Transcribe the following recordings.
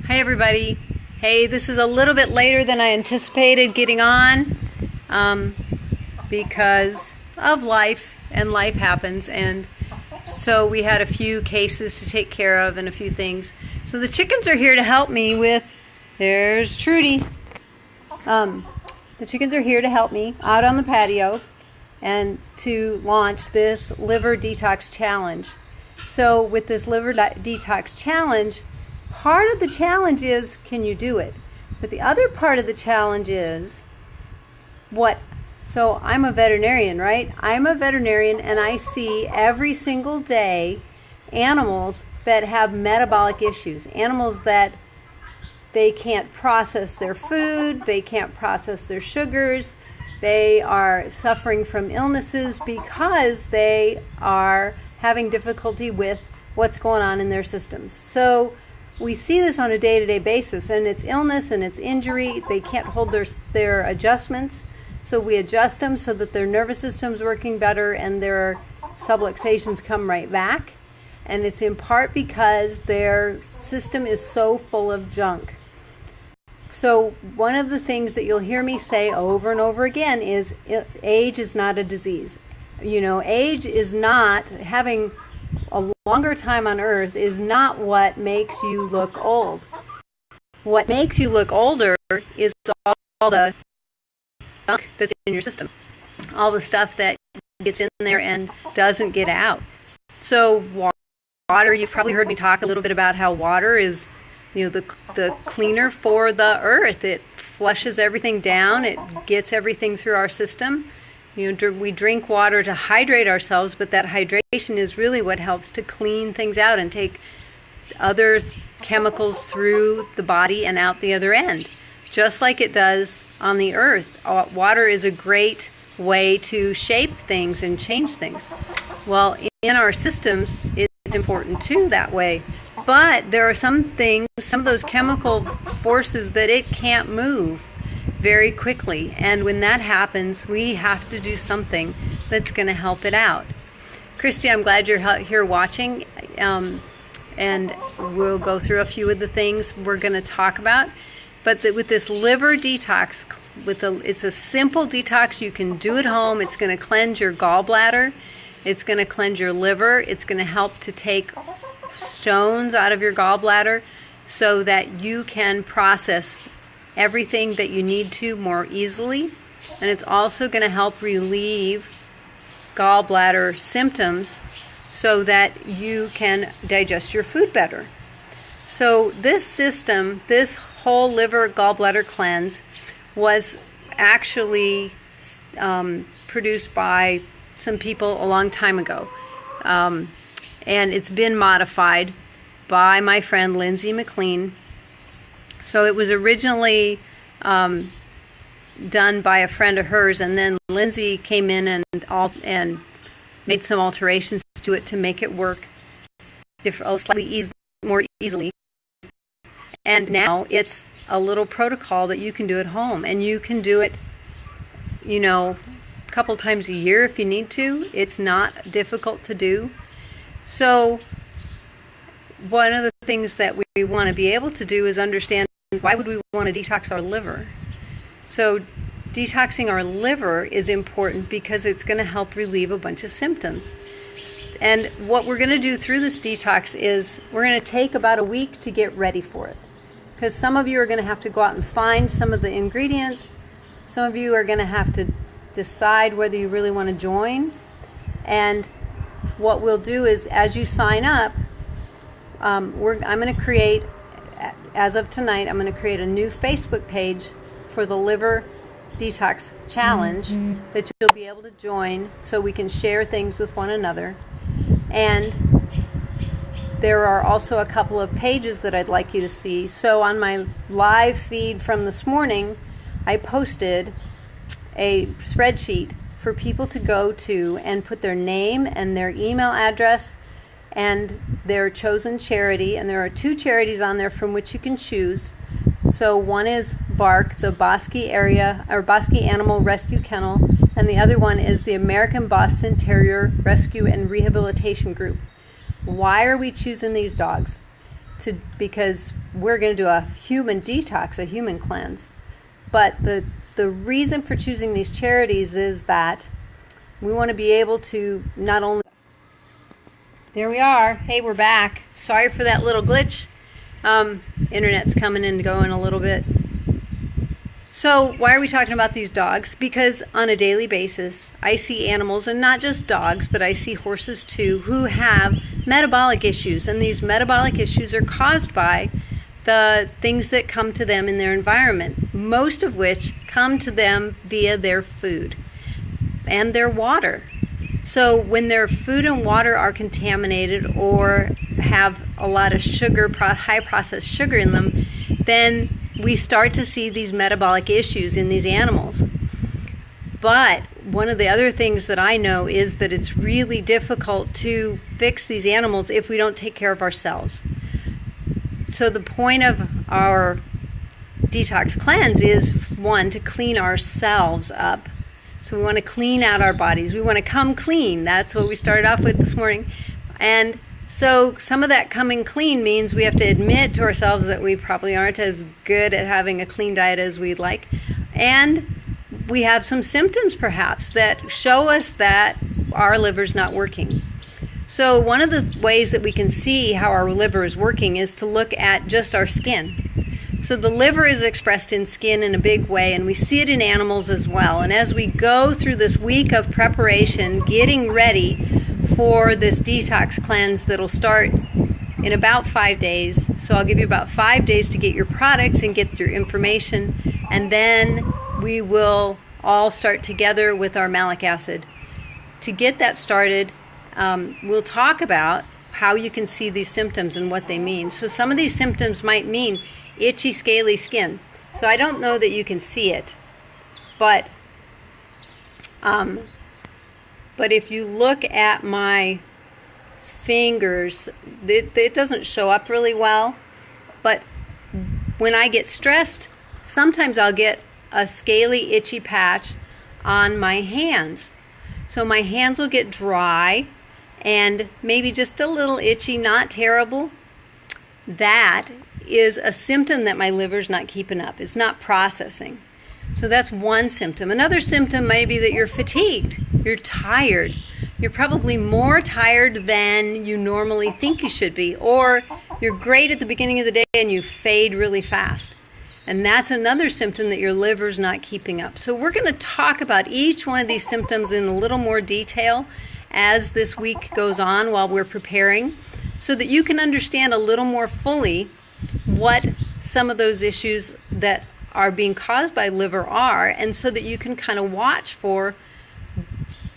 Hi everybody. Hey, this is a little bit later than I anticipated getting on because of life, and life happens, and so we had a few cases to take care of and a few things. So the chickens are here to help me with, there's Trudy. The chickens are here to help me out on the patio and to launch this liver detox challenge. So with this liver detox challenge, part of the challenge is, can you do it? But the other part of the challenge is what? So I'm a veterinarian, right? I'm a veterinarian, and I see every single day animals that have metabolic issues, animals that they can't process their food, they can't process their sugars, they are suffering from illnesses because they are having difficulty with what's going on in their systems. So we see this on a day-to-day basis, and it's illness and it's injury. They can't hold their adjustments, so we adjust them so that their nervous system's working better and their subluxations come right back. And it's in part because their system is so full of junk. So one of the things that you'll hear me say over and over again is age is not a disease. You know, age is not, having a longer time on earth is not what makes you look old. What makes you look older is all the junk that's in your system, all the stuff that gets in there and doesn't get out. So water, you've probably heard me talk a little bit about how water is, you know, the cleaner for the earth. It flushes everything down, it gets everything through our system. You know, we drink water to hydrate ourselves, but that hydration is really what helps to clean things out and take other chemicals through the body and out the other end, just like it does on the earth. Water is a great way to shape things and change things. Well, in our systems, it's important too that way. But there are some things, some of those chemical forces that it can't move very quickly, and when that happens, we have to do something that's going to help it out. Christy, I'm glad you're here watching, and we'll go through a few of the things we're going to talk about. But with this liver detox, it's a simple detox you can do at home. It's going to cleanse your gallbladder, it's going to cleanse your liver, it's going to help to take stones out of your gallbladder so that you can process everything that you need to more easily, and it's also going to help relieve gallbladder symptoms so that you can digest your food better. So this system, this whole liver gallbladder cleanse, was actually produced by some people a long time ago, and it's been modified by my friend Lindsay McLean. So it was originally done by a friend of hers, and then Lindsay came in and made some alterations to it to make it work slightly more easily. And now it's a little protocol that you can do at home, and you can do it, you know, a couple times a year if you need to. It's not difficult to do. So one of the things that we want to be able to do is understand, why would we want to detox our liver? So detoxing our liver is important because it's going to help relieve a bunch of symptoms. And what we're going to do through this detox is we're going to take about a week to get ready for it. Because some of you are going to have to go out and find some of the ingredients. Some of you are going to have to decide whether you really want to join. And what we'll do is, as you sign up, I'm going to create, as of tonight, I'm going to create a new Facebook page for the Liver Detox Challenge that you'll be able to join so we can share things with one another. And there are also a couple of pages that I'd like you to see. So on my live feed from this morning, I posted a spreadsheet for people to go to and put their name and their email address and their chosen charity, and there are 2 charities on there from which you can choose. So one is BARK, the Bosque Area or Bosque Animal Rescue Kennel, and the other one is the American Boston Terrier Rescue and Rehabilitation Group. Why are we choosing these dogs? Because we're going to do a human detox, a human cleanse. But the reason for choosing these charities is that we want to be able to not only... There we are. Hey, we're back. Sorry for that little glitch. Internet's coming and going a little bit. So why are we talking about these dogs? Because on a daily basis, I see animals, and not just dogs, but I see horses too, who have metabolic issues. And these metabolic issues are caused by the things that come to them in their environment, most of which come to them via their food and their water. So when their food and water are contaminated or have a lot of sugar, high processed sugar in them, then we start to see these metabolic issues in these animals. But one of the other things that I know is that it's really difficult to fix these animals if we don't take care of ourselves. So the point of our detox cleanse is, one, to clean ourselves up. So we want to clean out our bodies. We want to come clean. That's what we started off with this morning. And so some of that coming clean means we have to admit to ourselves that we probably aren't as good at having a clean diet as we'd like. And we have some symptoms perhaps that show us that our liver's not working. So one of the ways that we can see how our liver is working is to look at just our skin. So the liver is expressed in skin in a big way, and we see it in animals as well. And as we go through this week of preparation, getting ready for this detox cleanse that'll start in about 5 days. So I'll give you about 5 days to get your products and get your information, and then we will all start together with our malic acid. To get that started, we'll talk about how you can see these symptoms and what they mean. So some of these symptoms might mean itchy, scaly skin. So I don't know that you can see it, but if you look at my fingers, it doesn't show up really well. But when I get stressed, sometimes I'll get a scaly, itchy patch on my hands. So my hands will get dry and maybe just a little itchy, not terrible. That is a symptom that my liver's not keeping up. It's not processing. So that's one symptom. Another symptom may be that you're fatigued. You're tired. You're probably more tired than you normally think you should be. Or you're great at the beginning of the day and you fade really fast. And that's another symptom that your liver's not keeping up. So we're going to talk about each one of these symptoms in a little more detail as this week goes on while we're preparing, so that you can understand a little more fully what some of those issues that are being caused by liver are, and so that you can kind of watch for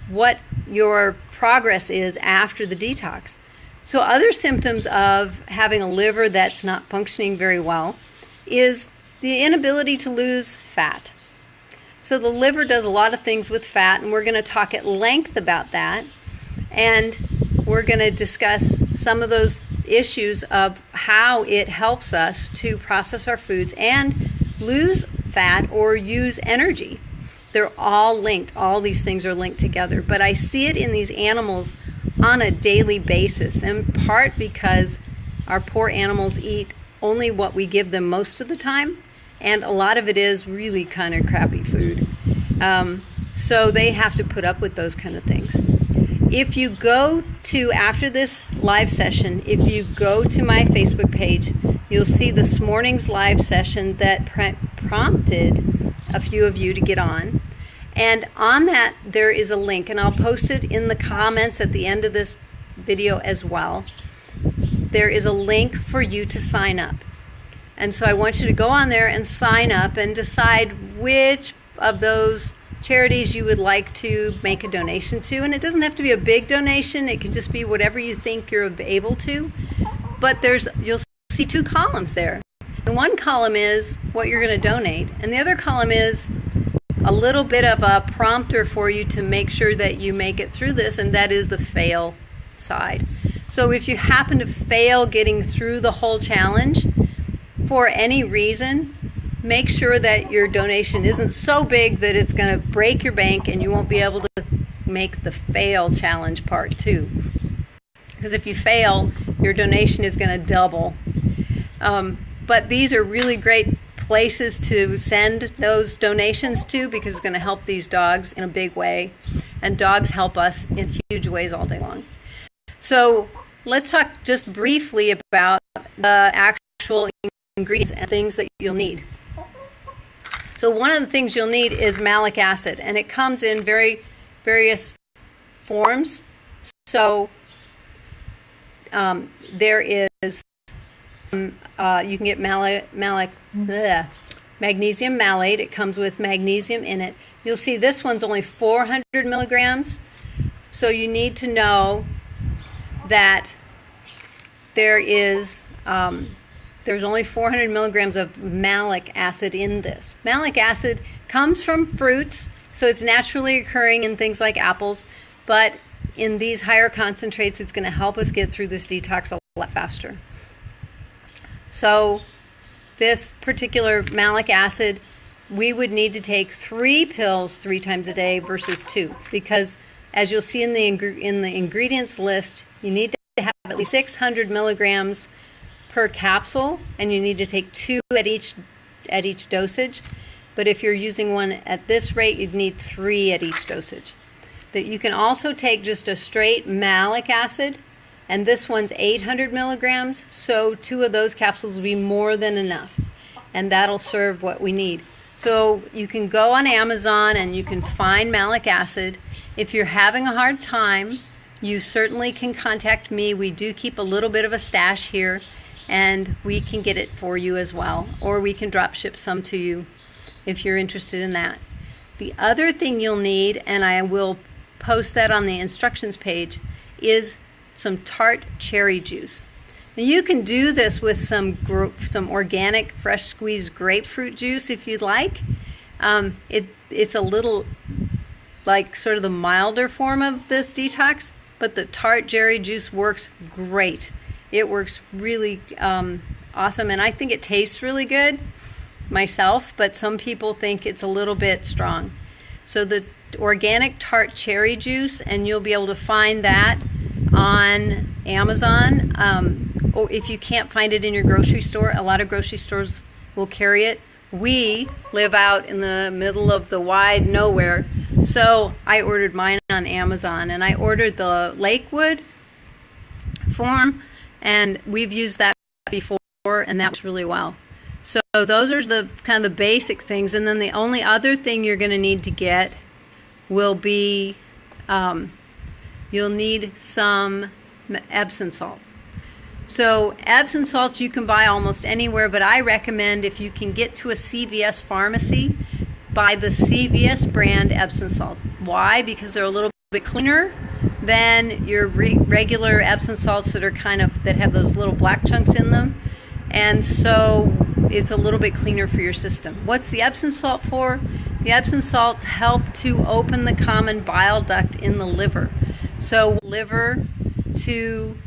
what your progress is after the detox. So other symptoms of having a liver that's not functioning very well is the inability to lose fat. So the liver does a lot of things with fat, and we're going to talk at length about that. And we're going to discuss some of those issues of how it helps us to process our foods and lose fat or use energy. They're all linked. All these things are linked together. But I see it in these animals on a daily basis, in part because our poor animals eat only what we give them most of the time, and a lot of it is really kind of crappy food. So they have to put up with those kind of things. If you go to, after this live session, if you go to my Facebook page, you'll see this morning's live session that prompted a few of you to get on. And on that, there is a link, and I'll post it in the comments at the end of this video as well. There is a link for you to sign up. And so I want you to go on there and sign up and decide which of those charities you would like to make a donation to. And it doesn't have to be a big donation. It can just be whatever you think you're able to. But you'll see two columns there. And one column is what you're going to donate, and the other column is a little bit of a prompter for you to make sure that you make it through this, and that is the fail side. So if you happen to fail getting through the whole challenge for any reason, make sure that your donation isn't so big that it's going to break your bank and you won't be able to make the fail challenge part 2. Because if you fail, your donation is going to double. But these are really great places to send those donations to, because it's going to help these dogs in a big way. And dogs help us in huge ways all day long. So let's talk just briefly about the actual ingredients and things that you'll need. So one of the things you'll need is malic acid, and it comes in various forms. So there is you can get magnesium malate. It comes with magnesium in it. You'll see this one's only 400 milligrams. So you need to know that there's only 400 milligrams of malic acid in this. Malic acid comes from fruits, so it's naturally occurring in things like apples, but in these higher concentrates, it's going to help us get through this detox a lot faster. So this particular malic acid, we would need to take 3 pills 3 times a day versus 2, because as you'll see in the ingredients list, you need to have at least 600 milligrams per capsule, and you need to take 2 at each dosage. But if you're using one at this rate, you'd need 3 at each dosage. That you can also take just a straight malic acid, and this one's 800 milligrams, so 2 of those capsules will be more than enough, and that'll serve what we need. So you can go on Amazon and you can find malic acid. If you're having a hard time, you certainly can contact me. We do keep a little bit of a stash here, and we can get it for you as well, or we can drop ship some to you if you're interested in that. The other thing you'll need, and I will post that on the instructions page, is some tart cherry juice. Now you can do this with some organic fresh squeezed grapefruit juice if you'd like. It's a little like sort of the milder form of this detox, but the tart cherry juice works great. It works really awesome, and I think it tastes really good myself, but some people think it's a little bit strong. So the organic tart cherry juice, and you'll be able to find that on Amazon, or if you can't find it in your grocery store, a lot of grocery stores will carry it. We live out in the middle of the wide nowhere, so I ordered mine on Amazon, and I ordered the Lakewood form, and we've used that before, and that works really well. So those are the kind of the basic things, and then the only other thing you're going to need to get will be you'll need some Epsom salt. So Epsom salts you can buy almost anywhere, but I recommend if you can get to a CVS pharmacy, buy the CVS brand Epsom salt. Why? Because they're a little bit cleaner than your regular Epsom salts that have those little black chunks in them, and so it's a little bit cleaner for your system. What's the Epsom salt for? The Epsom salts help to open the common bile duct in the liver. So liver to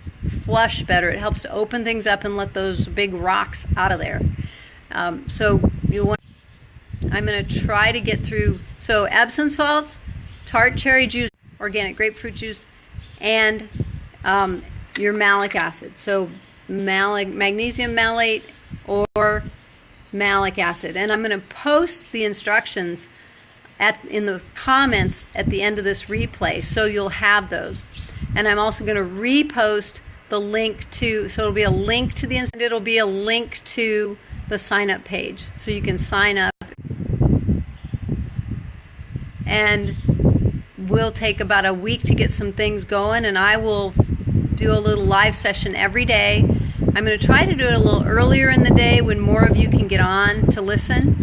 flush better. It helps to open things up and let those big rocks out of there. I'm going to try to get through. So Epsom salts, tart cherry juice, organic grapefruit juice, and your malic acid. So magnesium malate or malic acid. And I'm going to post the instructions in the comments at the end of this replay, so you'll have those. And I'm also going to repost the link to, so it'll be a link to and it'll be a link to the sign up page, so you can sign up. And we'll take about a week to get some things going, and I will do a little live session every day. I'm going to try to do it a little earlier in the day when more of you can get on to listen.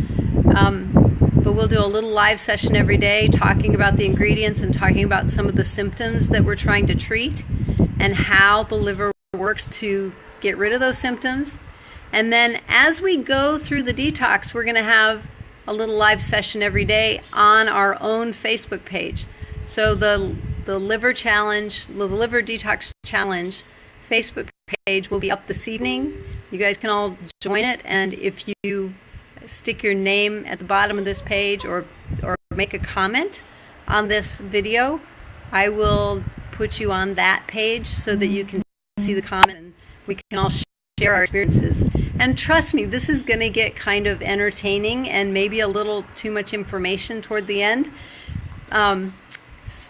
But we'll do a little live session every day talking about the ingredients and talking about some of the symptoms that we're trying to treat and how the liver works to get rid of those symptoms. And then as we go through the detox, we're going to have a little live session every day on our own Facebook page. So the liver challenge, the liver detox challenge Facebook page will be up this evening. You guys can all join it, and if you stick your name at the bottom of this page or make a comment on this video, I will put you on that page so that you can see the comment and we can all share our experiences. And trust me, this is going to get kind of entertaining and maybe a little too much information toward the end.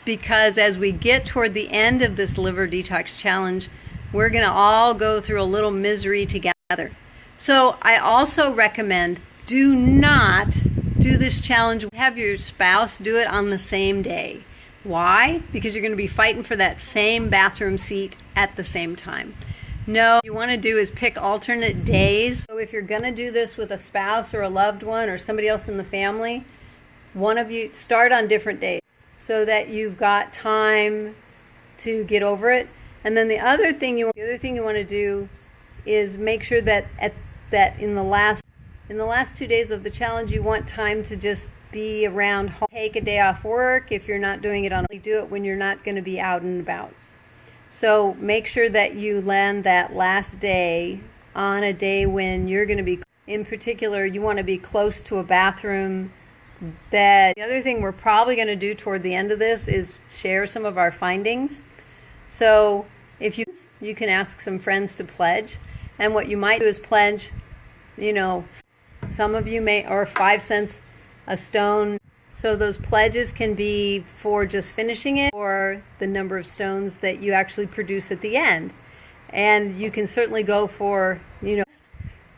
Because as we get toward the end of this liver detox challenge, we're going to all go through a little misery together. So I also recommend, do not do this challenge. Have your spouse do it on the same day. Why? Because you're going to be fighting for that same bathroom seat at the same time. No, what you want to do is pick alternate days. So if you're going to do this with a spouse or a loved one or somebody else in the family, one of you start on different days so that you've got time to get over it. And then the other thing you want to do is make sure that in the last 2 days of the challenge, you want time to just be around home. Take a day off work if you're not doing it do it when you're not going to be out and about. So make sure that you land that last day on a day when you're going to be, in particular, you want to be close to a bathroom. The other thing we're probably going to do toward the end of this is share some of our findings. So if you can ask some friends to pledge, and what you might do is pledge, some of you may, or 5 cents a stone. So those pledges can be for just finishing it or the number of stones that you actually produce at the end. And you can certainly go for,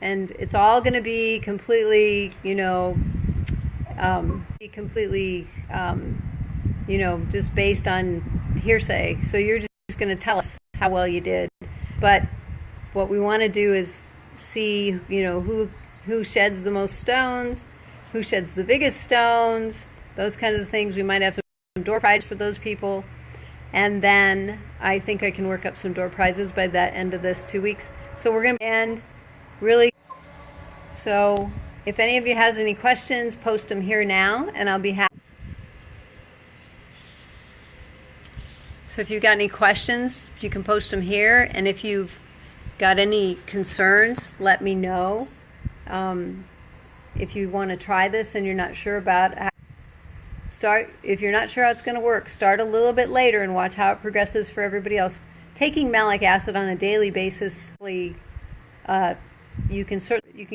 and it's all going to be completely, just based on hearsay. So you're just going to tell us how well you did. But what we want to do is see, who sheds the most stones, who sheds the biggest stones, those kinds of things. We might have some door prizes for those people. And then I think I can work up some door prizes by that end of this 2 weeks. So we're going to end really. So if any of you has any questions, post them here now, and I'll be happy. So if you've got any questions, you can post them here. And if you've got any concerns, let me know. If you want to try this and you're not sure about it, if you're not sure how it's going to work, start a little bit later and watch how it progresses for everybody else. Taking malic acid on a daily basis, you can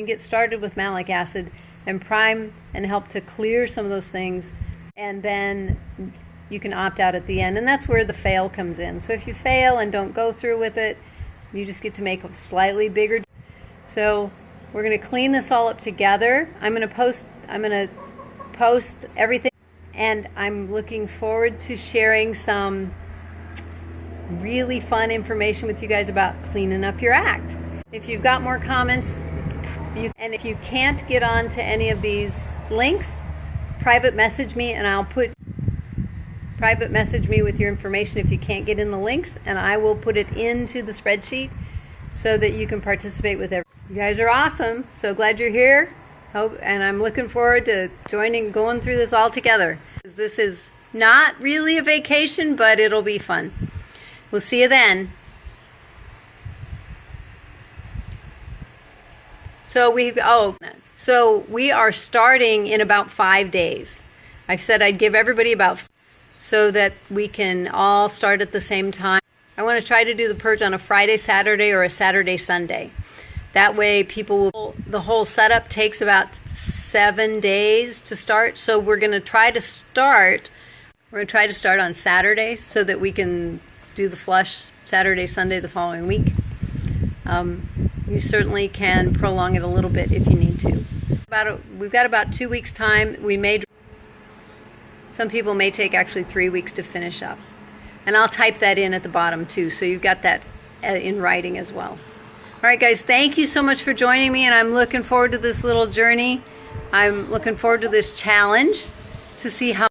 get started with malic acid and prime and help to clear some of those things, and then you can opt out at the end, and that's where the fail comes in. So if you fail and don't go through with it, you just get to make a slightly bigger. So we're going to clean this all up together. I'm going to post everything, and I'm looking forward to sharing some really fun information with you guys about cleaning up your act. If you've got more comments, and if you can't get on to any of these links, private message me, and I'll private message me with your information if you can't get in the links, and I will put it into the spreadsheet so that you can participate with everyone. You guys are awesome. So glad you're here. And I'm looking forward to going through this all together. This is not really a vacation, but it'll be fun. We'll see you then. So we are starting in about 5 days. I said I'd give everybody so that we can all start at the same time. I want to try to do the purge on a Friday, Saturday, or a Saturday, Sunday. That way the whole setup takes about 7 days to start. So we're going to try to start on Saturday so that we can do the flush Saturday, Sunday the following week. You certainly can prolong it a little bit if you need to. We've got about 2 weeks time. Some people may take actually 3 weeks to finish up. And I'll type that in at the bottom too, so you've got that in writing as well. All right, guys, thank you so much for joining me, and I'm looking forward to this little journey. I'm looking forward to this challenge to see how